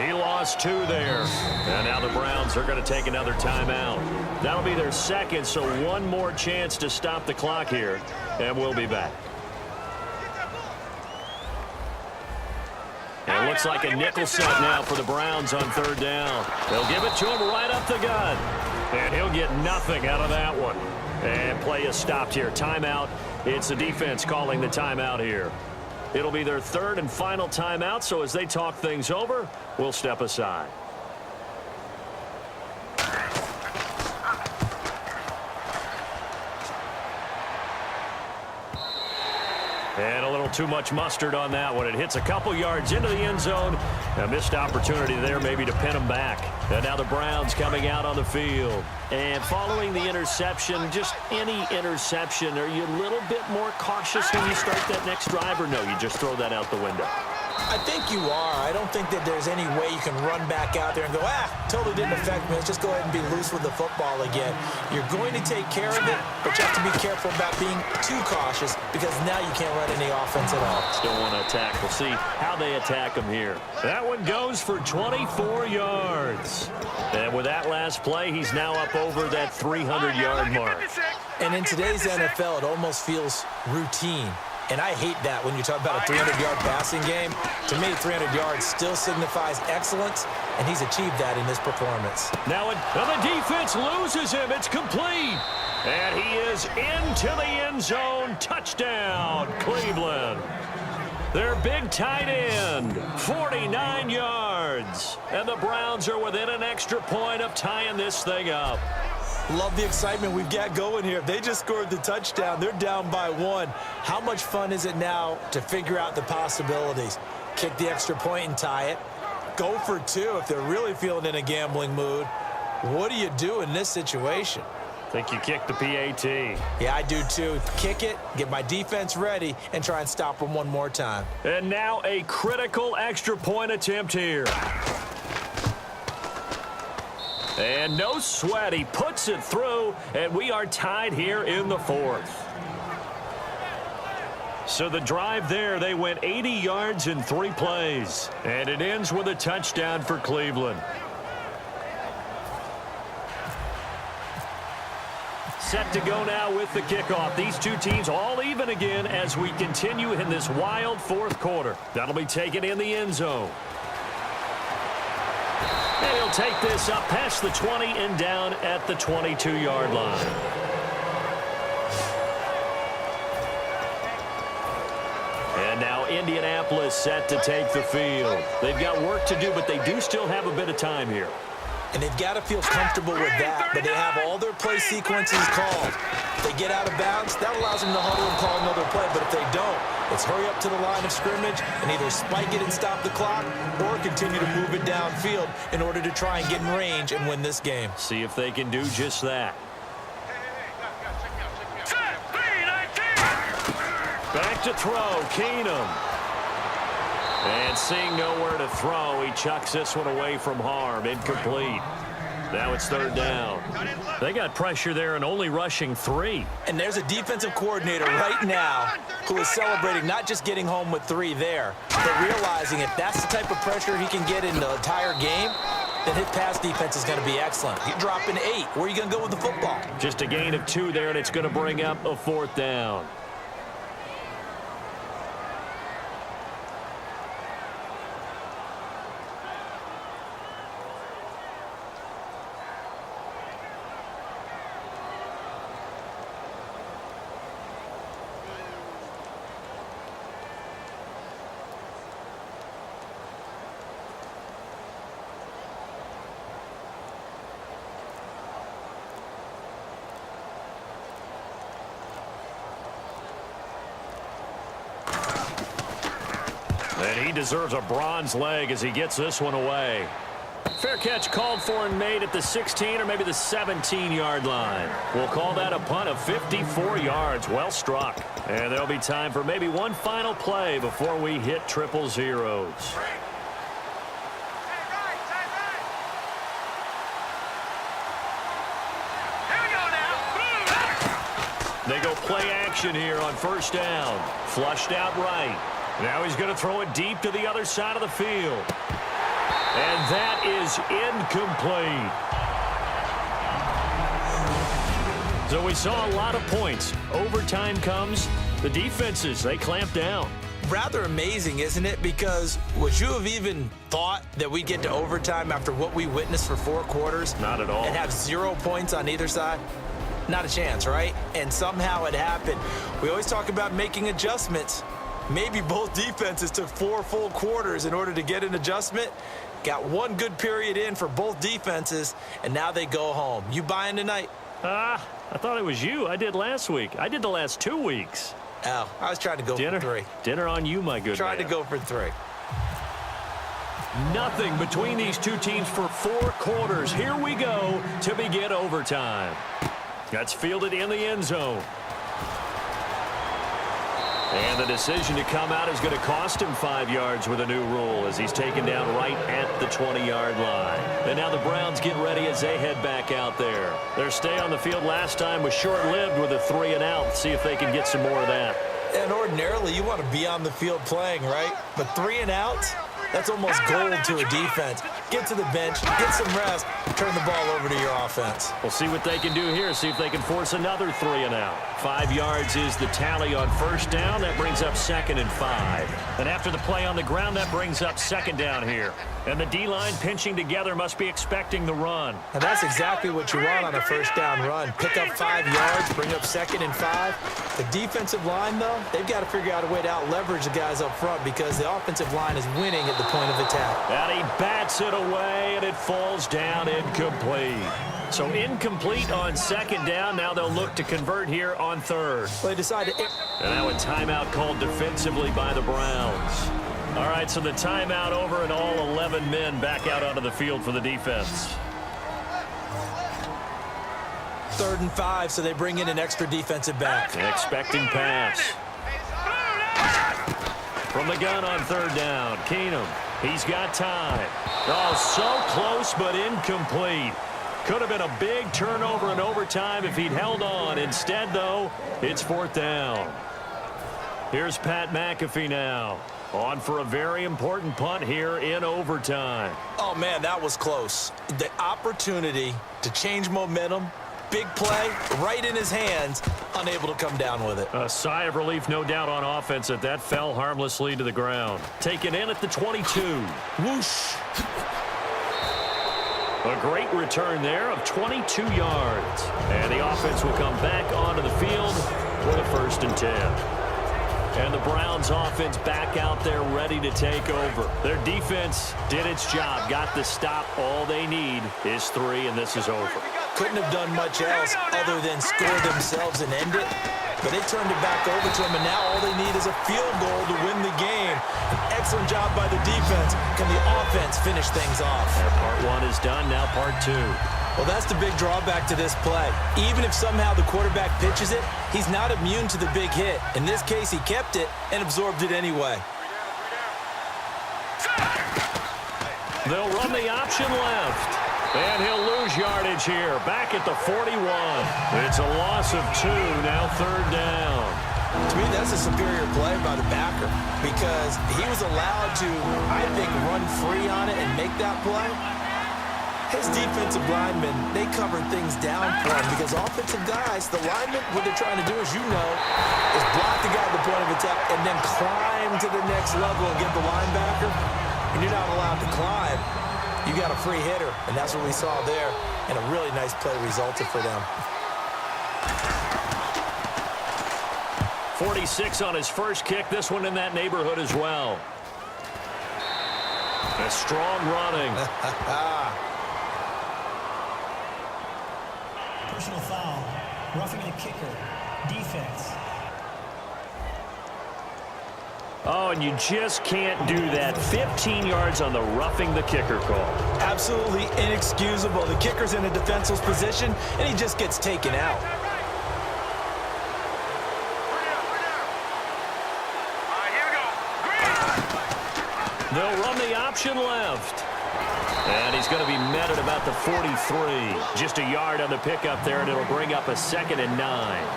He lost 2 there. And now the Browns are going to take another timeout. That'll be their 2nd, so 1 more chance to stop the clock here. And we'll be back. And it looks like a nickel set now for the Browns on 3rd down. They'll give it to him right up the gut. And he'll get nothing out of that one. And play is stopped here. Timeout. It's the defense calling the timeout here. It'll be their 3rd and final timeout, so as they talk things over, we'll step aside. little too much mustard on that one. It hits a couple yards into the end zone. A missed opportunity there maybe to pin them back. And now the Browns coming out on the field. And following the interception, just any interception, are you a little bit more cautious when you start that next drive, or no, you just throw that out the window? I think you are. I don't think that there's any way you can run back out there and go, totally didn't affect me. Let's just go ahead and be loose with the football again. You're going to take care of it, but you have to be careful about being too cautious because now you can't run any offense at all. Still want to attack. We'll see how they attack them here. That one goes for 24 yards. And with that last play, he's now up over that 300-yard mark. And in today's NFL, it almost feels routine. And I hate that when you talk about a 300-yard passing game. To me, 300 yards still signifies excellence, and he's achieved that in this performance. Now the defense loses him. It's complete. And he is into the end zone. Touchdown, Cleveland. Their big tight end, 49 yards. And the Browns are within an extra point of tying this thing up. Love the excitement we've got going here. If they just scored the touchdown, they're down by 1. How much fun is it now to figure out the possibilities? Kick the extra point and tie it. Go for 2 if they're really feeling in a gambling mood. What do you do in this situation? I think you kick the PAT. Yeah, I do too. Kick it, get my defense ready, and try and stop them one more time. And now a critical extra point attempt here. And no sweat, he puts it through, and we are tied here in the 4th. So the drive there, they went 80 yards in 3 plays. And it ends with a touchdown for Cleveland. Set to go now with the kickoff. These two teams all even again as we continue in this wild 4th quarter. That'll be taken in the end zone. And he'll take this up past the 20 and down at the 22-yard line. And now Indianapolis set to take the field. They've got work to do, but they do still have a bit of time here. And they've got to feel comfortable with that, but they have all their play sequences called. If they get out of bounds, that allows them to huddle and call another play, but if they don't, it's hurry up to the line of scrimmage and either spike it and stop the clock or continue to move it downfield in order to try and get in range and win this game. See if they can do just that. Back to throw, Keenum. And seeing nowhere to throw, he chucks this one away from harm. Incomplete. Now it's 3rd down. They got pressure there and only rushing 3. And there's a defensive coordinator right now who is celebrating not just getting home with 3 there, but realizing if that's the type of pressure he can get in the entire game, then his pass defense is going to be excellent. You're dropping 8. Where are you going to go with the football? Just a gain of 2 there, and it's going to bring up a 4th down. And he deserves a bronze leg as he gets this one away. Fair catch called for and made at the 16 or maybe the 17-yard line. We'll call that a punt of 54 yards. Well struck. And there'll be time for maybe one final play before we hit triple zeros. They go play action here on 1st down. Flushed out right. Now he's going to throw it deep to the other side of the field. And that is incomplete. So we saw a lot of points. Overtime comes. The defenses, they clamp down. Rather amazing, isn't it? Because would you have even thought that we'd get to overtime after what we witnessed for 4 quarters? Not at all. And have 0 points on either side? Not a chance, right? And somehow it happened. We always talk about making adjustments. Maybe both defenses took 4 full quarters in order to get an adjustment. Got 1 good period in for both defenses, and now they go home. You buying tonight? I thought it was you. I did last week. I did the last 2 weeks. Oh, I was trying to go for 3. Dinner on you, my good Tried man. to go for 3. Nothing between these two teams for 4 quarters. Here we go to begin overtime. That's fielded in the end zone. And the decision to come out is going to cost him 5 yards with a new rule as he's taken down right at the 20-yard line. And now the Browns get ready as they head back out there. Their stay on the field last time was short-lived with a 3-and-out. See if they can get some more of that. And ordinarily, you want to be on the field playing, right? But 3-and-outs? That's almost gold to a defense. Get to the bench, get some rest, turn the ball over to your offense. We'll see what they can do here. See if they can force another 3-and-out. 5 yards is the tally on first down. That brings up 2nd and 5. And after the play on the ground, that brings up 2nd down here. And the D-line pinching together must be expecting the run. And that's exactly what you want on a first down run. Pick up 5 yards, bring up 2nd and 5. The defensive line, though, they've got to figure out a way to out-leverage the guys up front because the offensive line is winning at the point of attack. And he bats it away, and it falls down incomplete. So incomplete on 2nd down. Now they'll look to convert here on 3rd. Well, they decide to... And now a timeout called defensively by the Browns. All right, so the timeout over and all 11 men back out onto the field for the defense. 3rd and 5, so they bring in an extra defensive back. An expecting pass. From the gun on 3rd down, Keenum. He's got time. Oh, so close but incomplete. Could have been a big turnover in overtime if he'd held on. Instead, though, it's 4th down. Here's Pat McAfee now. On for a very important punt here in overtime. Oh, man, that was close. The opportunity to change momentum, big play, right in his hands, unable to come down with it. A sigh of relief, no doubt, on offense that fell harmlessly to the ground. Taken in at the 22. Whoosh. A great return there of 22 yards. And the offense will come back onto the field with a 1st and 10. And the Browns offense back out there ready to take over. Their defense did its job, got the stop. All they need is 3, and this is over. Couldn't have done much else other than score themselves and end it. But they turned it back over to them, and now all they need is a field goal to win the game. An excellent job by the defense. Can the offense finish things off? And part 1 is done, now part 2. Well, that's the big drawback to this play. Even if somehow the quarterback pitches it, he's not immune to the big hit. In this case, he kept it and absorbed it anyway. They'll run the option left. And he'll lose yardage here. Back at the 41. It's a loss of 2, now 3rd down. To me, that's a superior play by the backer because he was allowed to, I think, run free on it and make that play. His defensive linemen, they covered things down for him because offensive guys, the linemen, what they're trying to do, as you know, is block the guy at the point of attack and then climb to the next level and get the linebacker. And you're not allowed to climb. You got a free hitter, and that's what we saw there. And a really nice play resulted for them. 46 on his first kick. This one in that neighborhood as well. A strong running. Personal foul. Roughing the kicker. Defense. Oh, and you just can't do that. 15 yards on the roughing the kicker call. Absolutely inexcusable. The kicker's in a defenseless position, and he just gets taken out. They'll run the option left. And he's going to be met at about the 43. Just a yard on the pickup there, and it'll bring up a 2nd and 9.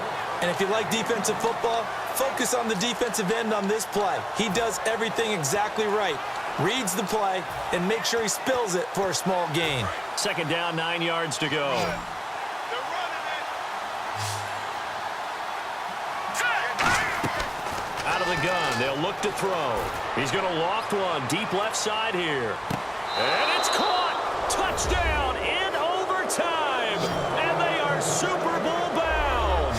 And if you like defensive football, focus on the defensive end on this play. He does everything exactly right. Reads the play and makes sure he spills it for a small gain. 2nd down, 9 yards to go. Out of the gun, they'll look to throw. He's going to loft one deep left side here. And it's caught! Touchdown in overtime! And they are Super Bowl bound!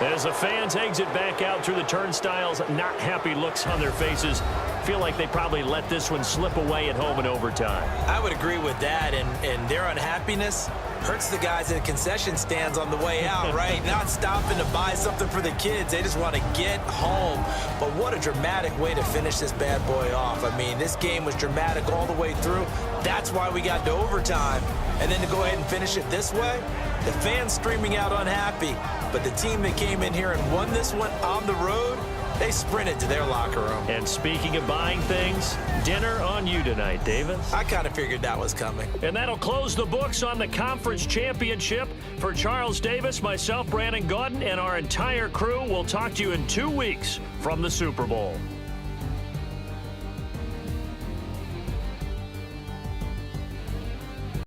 As the fans exit back out through the turnstiles, not happy looks on their faces. feel like they probably let this one slip away at home in overtime. I would agree with that, and their unhappiness hurts the guys at the concession stands on the way out, right? Not stopping to buy something for the kids. They just want to get home. But what a dramatic way to finish this bad boy off. I mean, this game was dramatic all the way through. That's why we got to overtime. And then to go ahead and finish it this way, the fans streaming out unhappy. But the team that came in here and won this one on the road, they sprinted to their locker room. And speaking of buying things, dinner on you tonight, Davis. I kind of figured that was coming. And that'll close the books on the conference championship. For Charles Davis, myself, Brandon Gaudin, and our entire crew, we'll talk to you in 2 weeks from the Super Bowl.